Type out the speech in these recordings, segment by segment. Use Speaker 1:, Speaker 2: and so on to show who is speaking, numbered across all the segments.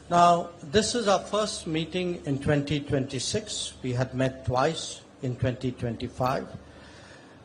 Speaker 1: Now, this is our first meeting in 2026. We had met twice in 2025.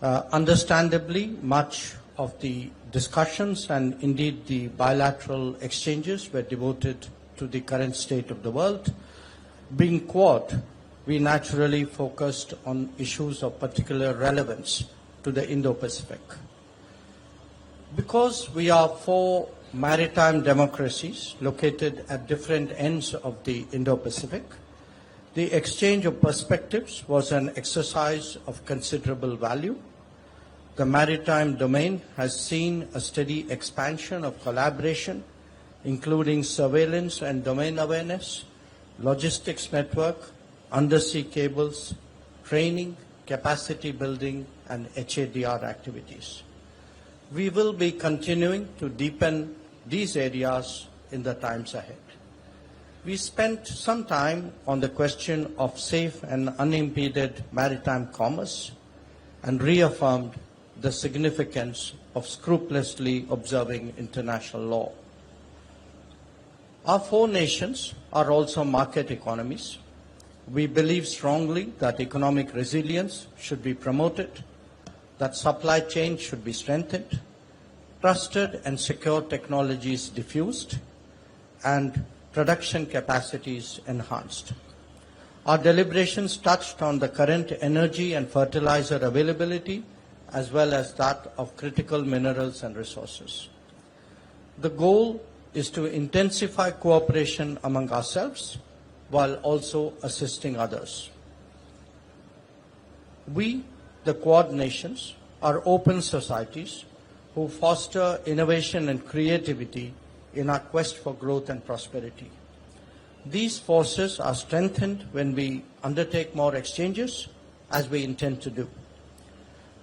Speaker 1: Understandably, much of the discussions and indeed the bilateral exchanges were devoted to the current state of the world. Being Quad, we naturally focused on issues of particular relevance to the Indo-Pacific. Because we are four maritime democracies located at different ends of the Indo-Pacific, the exchange of perspectives was an exercise of considerable value. The maritime domain has seen a steady expansion of collaboration, including surveillance and domain awareness, logistics network, undersea cables, training, capacity building, and HADR activities. We will be continuing to deepen these areas in the times ahead. We spent some time on the question of safe and unimpeded maritime commerce and reaffirmed the significance of scrupulously observing international law. Our four nations are also market economies. We believe strongly that economic resilience should be promoted, that supply chains should be strengthened, trusted and secure technologies diffused, and production capacities enhanced. Our deliberations touched on the current energy and fertilizer availability as well as that of critical minerals and resources. The goal is to intensify cooperation among ourselves while also assisting others. We, the Quad nations, are open societies who foster innovation and creativity in our quest for growth and prosperity. These forces are strengthened when we undertake more exchanges, as we intend to do.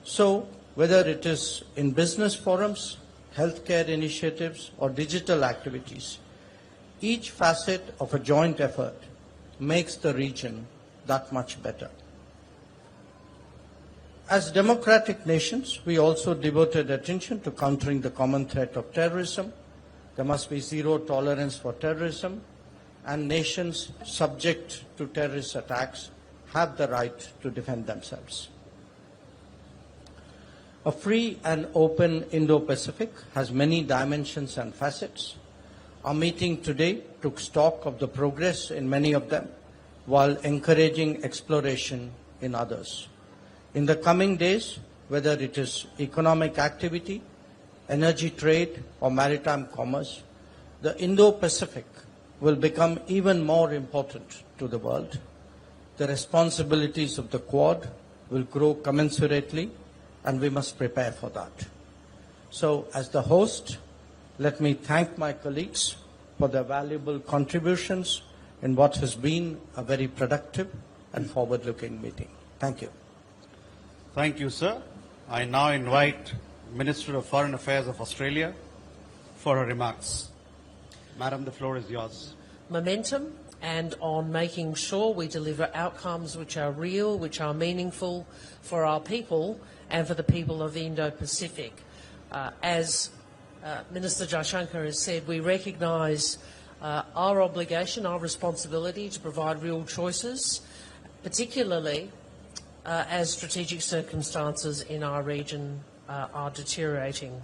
Speaker 1: So, whether it is in business forums, healthcare initiatives, or digital activities, each facet of a joint effort makes the region that much better. As democratic nations, we also devoted attention to countering the common threat of terrorism. There must be zero tolerance for terrorism, and nations subject to terrorist attacks have the right to defend themselves. A free and open Indo-Pacific has many dimensions and facets. Our meeting today took stock of the progress in many of them while encouraging exploration in others. In the coming days, whether it is economic activity, energy trade, or maritime commerce, the Indo-Pacific will become even more important to the world. The responsibilities of the Quad will grow commensurately, and we must prepare for that. So, as the host, let me thank my colleagues for their valuable contributions in what has been a very productive and forward-looking meeting. Thank you.
Speaker 2: Thank you, sir. I now invite Minister of Foreign Affairs of Australia for her remarks. Madam, the floor is yours.
Speaker 3: Momentum and on making sure we deliver outcomes which are real, which are meaningful for our people and for the people of the Indo-Pacific. As Minister Jaishankar has said, we recognise our obligation, our responsibility to provide real choices, particularly as strategic circumstances in our region are deteriorating.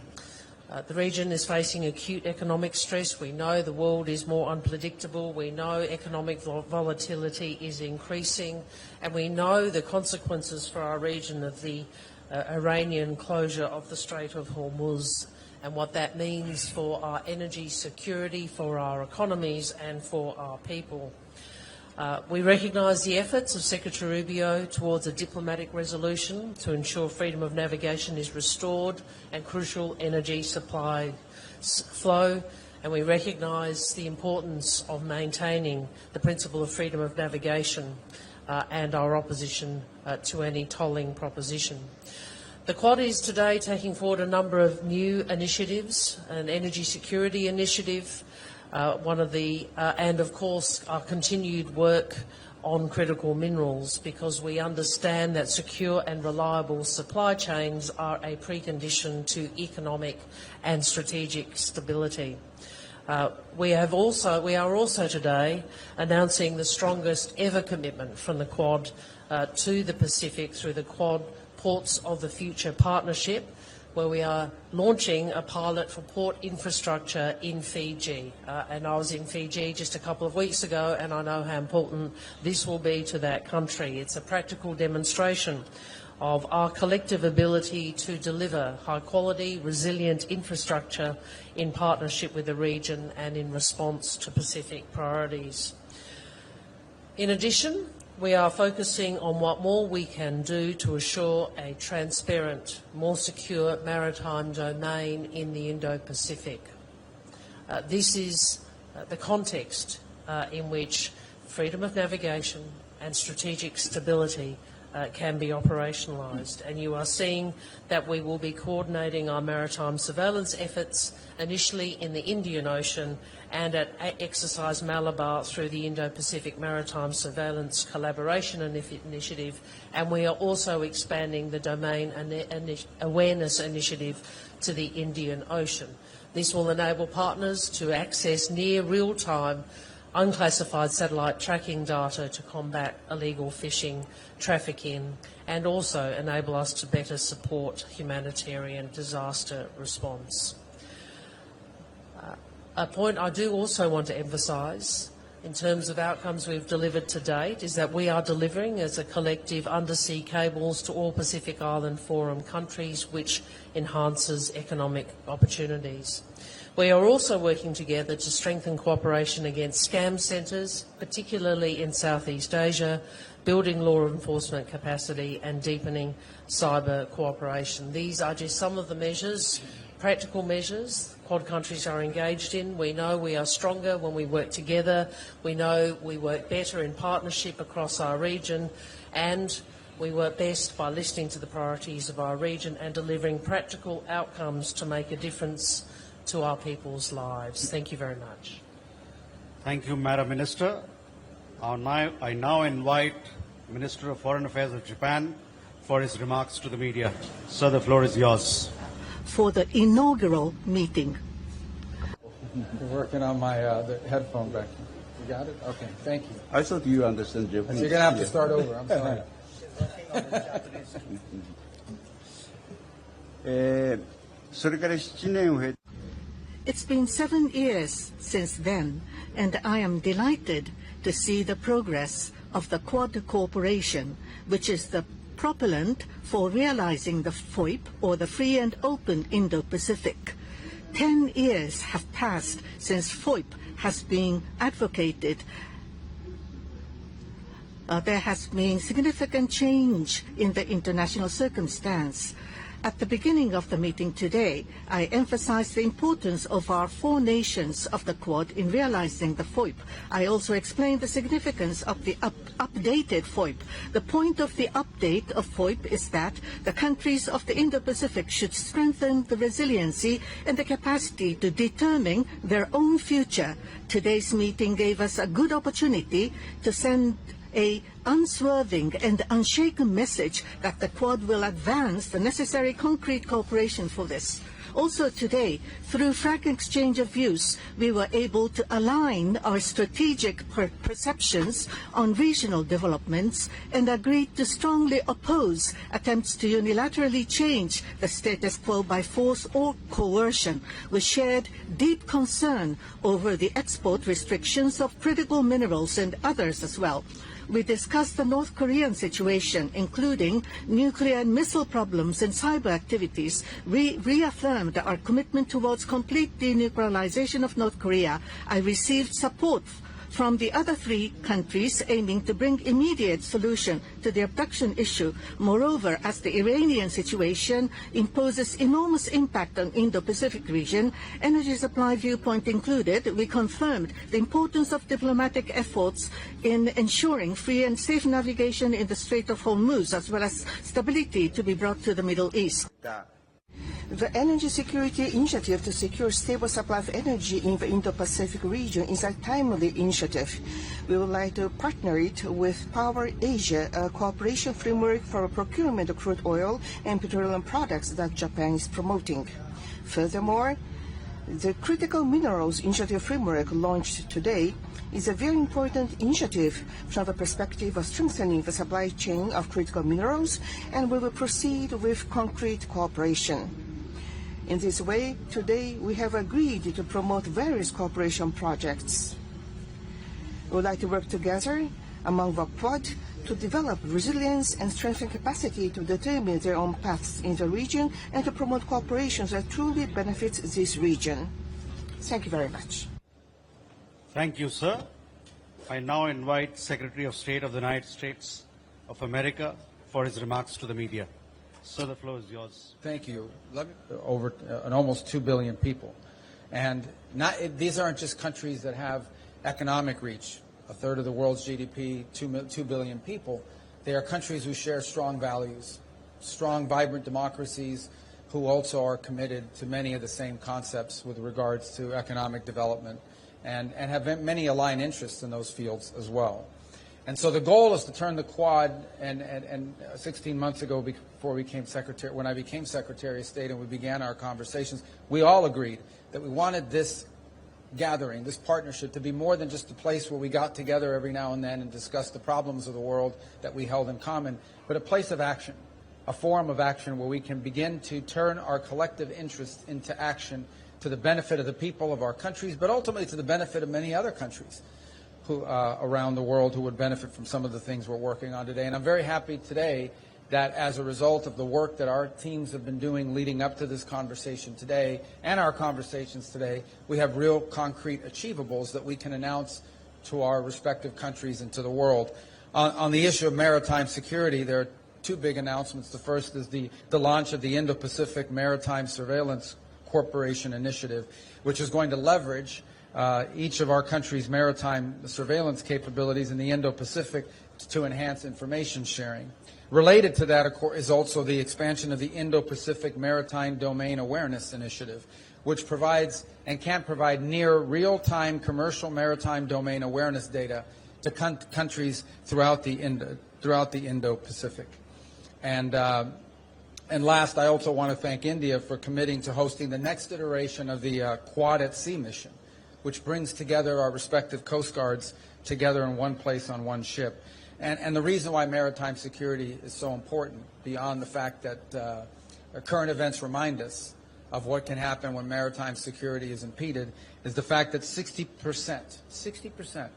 Speaker 3: The region is facing acute economic stress. We know the world is more unpredictable. We know economic volatility is increasing. And we know the consequences for our region of the Iranian closure of the Strait of Hormuz and what that means for our energy security, for our economies and for our people. We recognise the efforts of Secretary Rubio towards a diplomatic resolution to ensure freedom of navigation is restored and crucial energy supply flow, and we recognise the importance of maintaining the principle of freedom of navigation and our opposition to any tolling proposition. The Quad is today taking forward a number of new initiatives, an energy security initiative, and of course our continued work on critical minerals, because we understand that secure and reliable supply chains are a precondition to economic and strategic stability. We are also today announcing the strongest ever commitment from the Quad to the Pacific through the Quad Ports of the Future Partnership, where we are launching a pilot for port infrastructure in Fiji. And I was in Fiji just a couple of weeks ago, and I know how important this will be to that country. It's a practical demonstration of our collective ability to deliver high-quality, resilient infrastructure in partnership with the region and in response to Pacific priorities. In addition, we are focusing on what more we can do to assure a transparent, more secure maritime domain in the Indo-Pacific. This is the context in which freedom of navigation and strategic stability can be operationalised. And you are seeing that we will be coordinating our maritime surveillance efforts initially in the Indian Ocean and at Exercise Malabar through the Indo-Pacific Maritime Surveillance Collaboration Initiative, and we are also expanding the Domain Awareness Initiative to the Indian Ocean. This will enable partners to access near real-time unclassified satellite tracking data to combat illegal fishing, trafficking, and also enable us to better support humanitarian disaster response. A point I do also want to emphasise in terms of outcomes we've delivered to date is that we are delivering as a collective undersea cables to all Pacific Island Forum countries, which enhances economic opportunities. We are also working together to strengthen cooperation against scam centres, particularly in Southeast Asia, building law enforcement capacity and deepening cyber cooperation. These are just some of the measures, practical measures, Quad countries are engaged in. We know we are stronger when we work together. We know we work better in partnership across our region, and we work best by listening to the priorities of our region and delivering practical outcomes to make a difference to our people's lives. Thank you very much.
Speaker 2: Thank you, Madam Minister. I now invite Minister of Foreign Affairs of Japan for his remarks to the media. Sir, the floor is yours.
Speaker 4: For the inaugural meeting.
Speaker 5: We're working on my the headphone back. You got it? Okay, thank you.
Speaker 6: I thought you understand Japanese.
Speaker 5: So you're going to have to start over. I'm sorry.
Speaker 6: それから7年を経て
Speaker 4: It's been 7 years since then, and I am delighted to see the progress of the Quad Cooperation, which is the propellant for realizing the FOIP, or the Free and Open Indo-Pacific. 10 years have passed since FOIP has been advocated. There has been significant change in the international circumstance. At the beginning of the meeting today, I emphasized the importance of our 4 nations of the Quad in realizing the FOIP. I also explained the significance of the updated FOIP. The point of the update of FOIP is that the countries of the Indo-Pacific should strengthen the resiliency and the capacity to determine their own future. Today's meeting gave us a good opportunity to send a unswerving and unshaken message that the Quad will advance the necessary concrete cooperation for this. Also today, through frank exchange of views, we were able to align our strategic perceptions on regional developments and agreed to strongly oppose attempts to unilaterally change the status quo by force or coercion. We shared deep concern over the export restrictions of critical minerals and others as well. We discussed the North Korean situation, including nuclear and missile problems and cyber activities. We reaffirmed our commitment towards complete denuclearization of North Korea. I received support from the other 3 countries aiming to bring immediate solution to the abduction issue. Moreover, as the Iranian situation imposes enormous impact on Indo-Pacific region, energy supply viewpoint included, we confirmed the importance of diplomatic efforts in ensuring free and safe navigation in the Strait of Hormuz, as well as stability to be brought to the Middle East.
Speaker 7: The Energy Security Initiative to secure stable supply of energy in the Indo-Pacific region is a timely initiative. We would like to partner it with Power Asia, a cooperation framework for procurement of crude oil and petroleum products that Japan is promoting. Furthermore, The Critical Minerals Initiative Framework launched today is a very important initiative from the perspective of strengthening the supply chain of critical minerals, and we will proceed with concrete cooperation. In this way, today we have agreed to promote various cooperation projects. We would like to work together among the Quad to develop resilience and strengthen capacity to determine their own paths in the region and to promote cooperation that truly benefits this region. Thank you very much.
Speaker 2: Thank you, sir. I now invite Secretary of State of the United States of America for his remarks to the media. Sir, the floor is yours.
Speaker 5: Thank you. Over almost 2 billion people. And these aren't just countries that have economic reach, a third of the world's GDP, 2 billion people. They are countries who share strong values, strong, vibrant democracies who also are committed to many of the same concepts with regards to economic development and have many aligned interests in those fields as well. And so the goal is to turn the Quad, and 16 months ago before when I became Secretary of State and we began our conversations, we all agreed that we wanted this gathering, this partnership, to be more than just a place where we got together every now and then and discussed the problems of the world that we held in common, but a place of action, a forum of action where we can begin to turn our collective interests into action to the benefit of the people of our countries, but ultimately to the benefit of many other countries around the world who would benefit from some of the things we're working on today. And I'm very happy today that as a result of the work that our teams have been doing leading up to this conversation today and our conversations today, we have real concrete achievables that we can announce to our respective countries and to the world. On the issue of maritime security, there are two big announcements. The first is the launch of the Indo-Pacific Maritime Surveillance Corporation Initiative, which is going to leverage each of our countries' maritime surveillance capabilities in the Indo-Pacific to enhance information sharing. Related to that, of course, is also the expansion of the Indo-Pacific Maritime Domain Awareness Initiative, which provides and can provide near real-time commercial maritime domain awareness data to countries throughout the Indo-Pacific. And last, I also want to thank India for committing to hosting the next iteration of the Quad at Sea mission, which brings together our respective coast guards together in one place on one ship. And the reason why maritime security is so important, beyond the fact that current events remind us of what can happen when maritime security is impeded, is the fact that 60%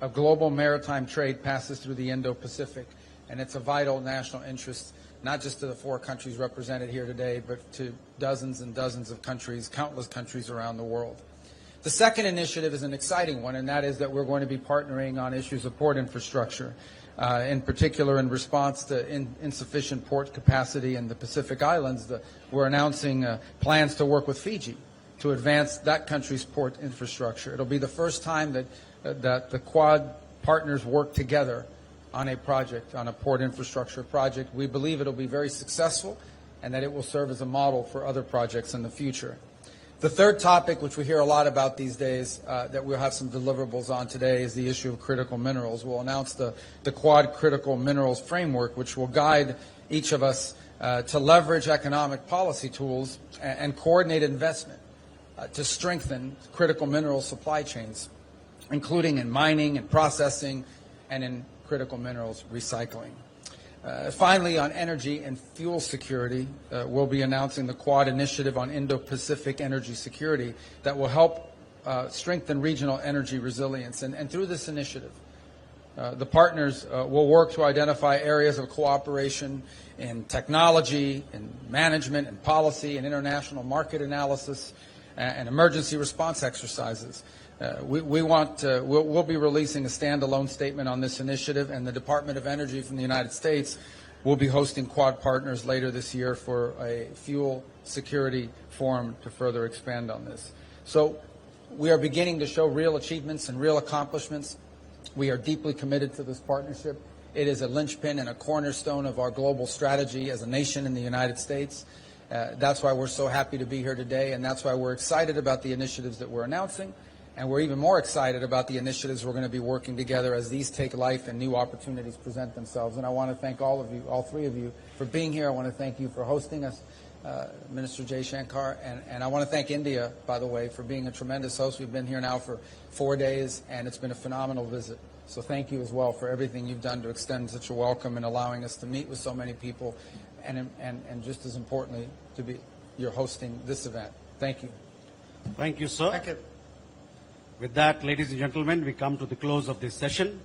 Speaker 5: of global maritime trade passes through the Indo-Pacific, and it's a vital national interest, not just to the 4 countries represented here today, but to dozens and dozens of countries, countless countries around the world. The second initiative is an exciting one, and that is that we're going to be partnering on issues of port infrastructure, in particular in response to insufficient port capacity in the Pacific Islands. We're announcing plans to work with Fiji to advance that country's port infrastructure. It'll be the first time that the Quad partners work together on a project, on a port infrastructure project. We believe it'll be very successful and that it will serve as a model for other projects in the future. The third topic, which we hear a lot about these days, that we'll have some deliverables on today, is the issue of critical minerals. We'll announce the Quad Critical Minerals Framework, which will guide each of us to leverage economic policy tools and coordinate investment to strengthen critical mineral supply chains, including in mining and processing and in critical minerals recycling. Finally, on energy and fuel security, we'll be announcing the Quad Initiative on Indo-Pacific Energy Security that will help strengthen regional energy resilience. And through this initiative, the partners will work to identify areas of cooperation in technology, in management, and policy, and international market analysis, and emergency response exercises. We'll be releasing a standalone statement on this initiative, and the Department of Energy from the United States will be hosting Quad partners later this year for a fuel security forum to further expand on this. So we are beginning to show real achievements and real accomplishments. We are deeply committed to this partnership. It is a linchpin and a cornerstone of our global strategy as a nation in the United States. That's why we're so happy to be here today, and that's why we're excited about the initiatives that we're announcing. And we're even more excited about the initiatives we're going to be working together as these take life and new opportunities present themselves. And I want to thank all of you, all 3 of you, for being here. I want to thank you for hosting us. Minister Jay Shankar, and I want to thank India, by the way, for being a tremendous host. We've been here now for 4 days, and it's been a phenomenal visit. So thank you as well for everything you've done to extend such a welcome and allowing us to meet with so many people, and just as importantly, you're hosting this event. Thank you.
Speaker 2: Thank you, sir.
Speaker 1: Thank you.
Speaker 2: With that, ladies and gentlemen, we come to the close of this session.